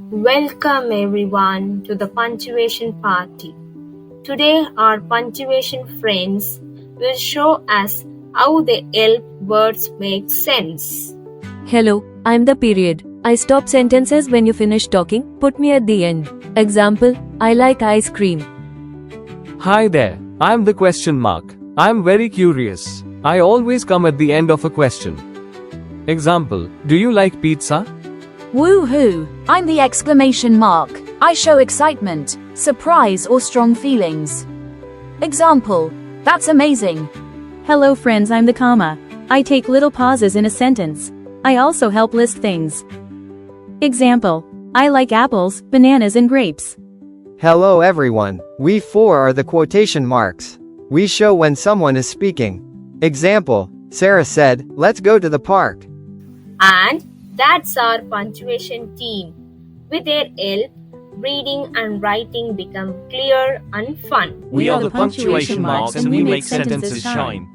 Welcome everyone to the punctuation party. Today our punctuation friends will show us how they help words make sense. Hello, I'm the period. I stop sentences when you finish talking, put me at the end. Example, I like ice cream. Hi there, I'm the question mark. I'm very curious. I always come at the end of a question. Example, do you like pizza? Woohoo! I'm the exclamation mark. I show excitement, surprise, or strong feelings. Example, that's amazing. Hello friends, I'm the comma. I take little pauses in a sentence. I also help list things. Example, I like apples, bananas and grapes. Hello everyone, we four are the quotation marks. We show when someone is speaking. Example, Sarah said, let's go to the park. And that's our punctuation team. With their help, reading and writing become clear and fun. We are the punctuation marks and we make sentences shine.